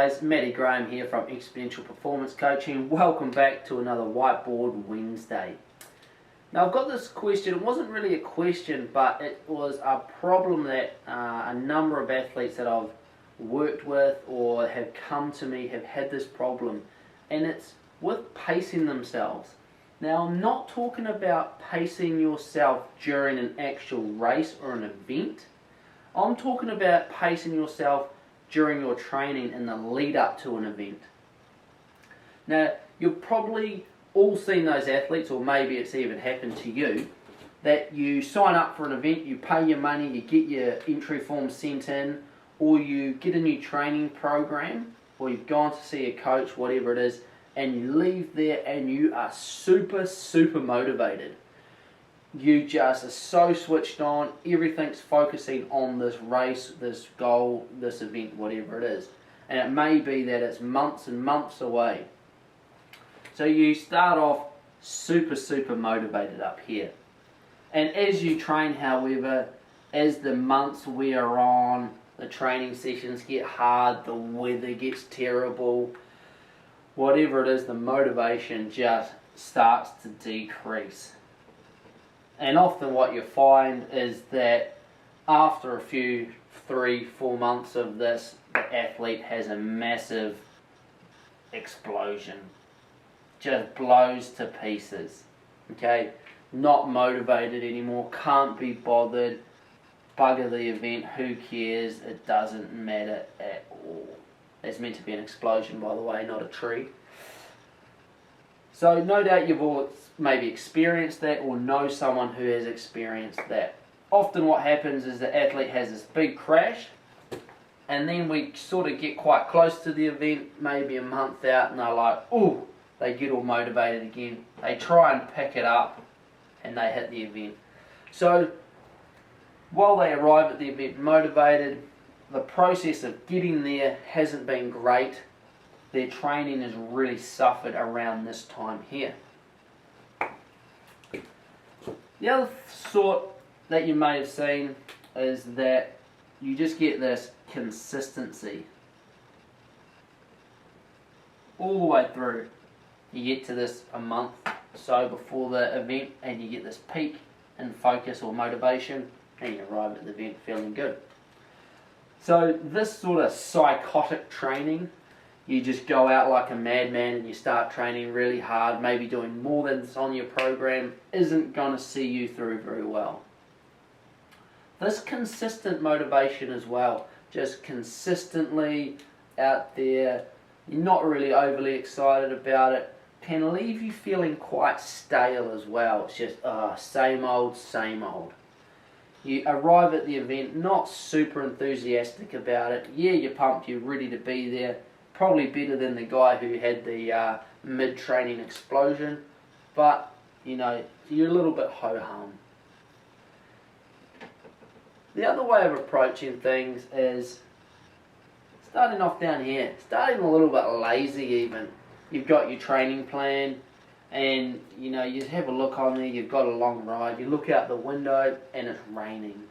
guys, Matty Graham here from Exponential Performance Coaching. Welcome back to another Whiteboard Wednesday. Now I've got this question. It wasn't really a question, but it was a problem that a number of athletes that I've worked with or have come to me have had this problem, and it's with pacing themselves. Now I'm not talking about pacing yourself during an actual race or an event. I'm talking about pacing yourself during your training in the lead up to an event. Now, you've probably all seen those athletes, or maybe it's even happened to you, that you sign up for an event, you pay your money, you get your entry form sent in, or you get a new training program, or you've gone to see a coach, whatever it is, and you leave there and you are super motivated. You just are so switched on, everything's focusing on this race, this goal, this event, whatever it is. And it may be that it's months and months away. So you start off super motivated up here. And as you train, however, as the months wear on, the training sessions get hard, the weather gets terrible, whatever it is, the motivation just starts to decrease. And often what you find is that after a few 3-4 months of this, the athlete has a massive explosion. Just blows to pieces. Okay? Not motivated anymore, can't be bothered, bugger the event, who cares, it doesn't matter at all. It's meant to be an explosion, by the way, not a tree. So no doubt you've all maybe experienced that or know someone who has experienced that. Often what happens is the athlete has this big crash, and then we sort of get quite close to the event, maybe a month out, and they're like, ooh, they get all motivated again. They try and pick it up and they hit the event. So while they arrive at the event motivated, the process of getting there hasn't been great. Their training has really suffered around this time here. The other sort that you may have seen is that you just get this consistency all the way through. You get to this a month or so before the event and you get this peak in focus or motivation and you arrive at the event feeling good. So this sort of psychotic training, you just go out like a madman and you start training really hard, maybe doing more than's on your program, isn't going to see you through very well. This consistent motivation as well, just consistently out there, you're not really overly excited about it, can leave you feeling quite stale as well. It's just same old. You arrive at the event not super enthusiastic about it. Yeah, you're pumped, you're ready to be there. Probably better than the guy who had the mid-training explosion, but you know, you're a little bit ho-hum. The other way of approaching things is starting off down here, starting a little bit lazy even. You've got your training plan and you know, you have a look on there, you've got a long ride, you look out the window and it's raining.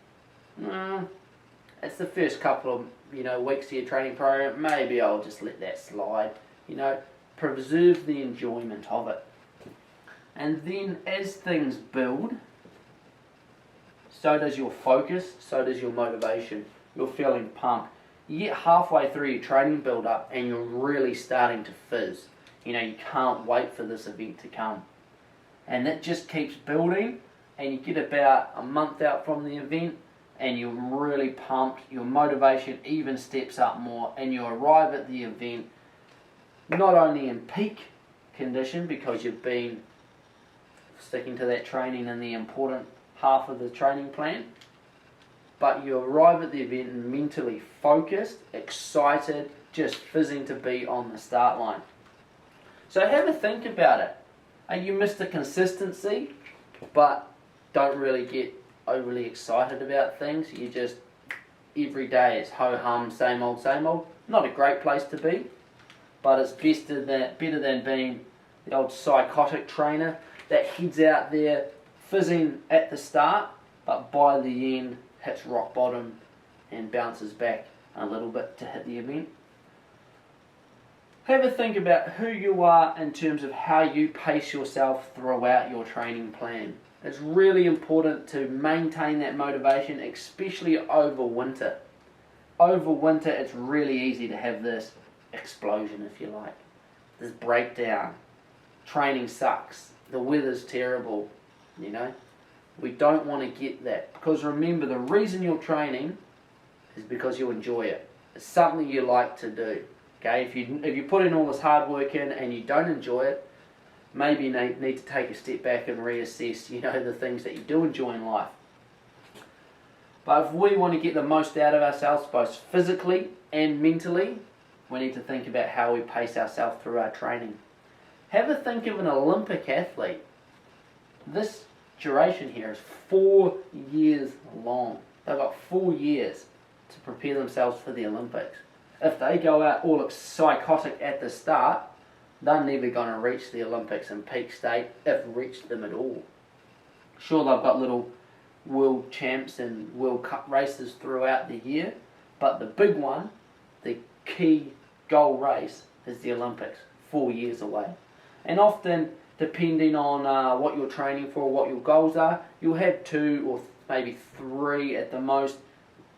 It's the first couple of weeks of your training program, maybe I'll just let that slide. Preserve the enjoyment of it. And then as things build, so does your focus, so does your motivation. You're feeling pumped. You get halfway through your training build up and you're really starting to fizz. You can't wait for this event to come. And that just keeps building and you get about a month out from the event and you're really pumped, your motivation even steps up more and you arrive at the event not only in peak condition because you've been sticking to that training in the important half of the training plan, but you arrive at the event mentally focused, excited, just fizzing to be on the start line. So have a think about it. You missed the consistency, but don't really get overly excited about things. You just, every day it's ho-hum, same old. Not a great place to be, but it's better than being the old psychotic trainer that heads out there fizzing at the start, but by the end hits rock bottom and bounces back a little bit to hit the event. Have a think about who you are in terms of how you pace yourself throughout your training plan. It's really important to maintain that motivation, especially over winter. Over winter, it's really easy to have this explosion, if you like. This breakdown. Training sucks. The weather's terrible, you know. We don't want to get that. Because remember, the reason you're training is because you enjoy it. It's something you like to do. Okay, if you put in all this hard work in and you don't enjoy it, maybe you need to take a step back and reassess, you know, the things that you do enjoy in life. But if we want to get the most out of ourselves, both physically and mentally, we need to think about how we pace ourselves through our training. Have a think of an Olympic athlete. This duration here is 4 years long. They've got 4 years to prepare themselves for the Olympics. If they go out all psychotic at the start, they're never going to reach the Olympics in peak state, if reached them at all. Sure, they've got little world champs and World Cup races throughout the year, but the big one, the key goal race, is the Olympics, 4 years away. And often, depending on what you're training for, what your goals are, you'll have 2 or maybe 3 at the most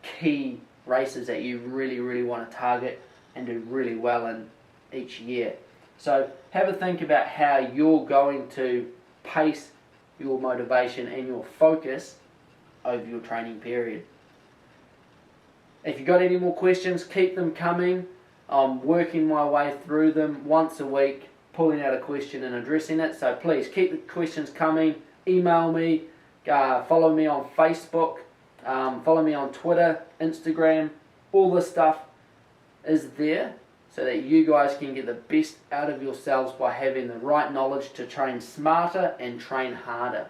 key races that you really, really want to target and do really well in each year. So have a think about how you're going to pace your motivation and your focus over your training period. If you've got any more questions, keep them coming. I'm working my way through them once a week, pulling out a question and addressing it. So please keep the questions coming. Email me, follow me on Facebook, follow me on Twitter, Instagram. All this stuff is there so that you guys can get the best out of yourselves by having the right knowledge to train smarter and train harder.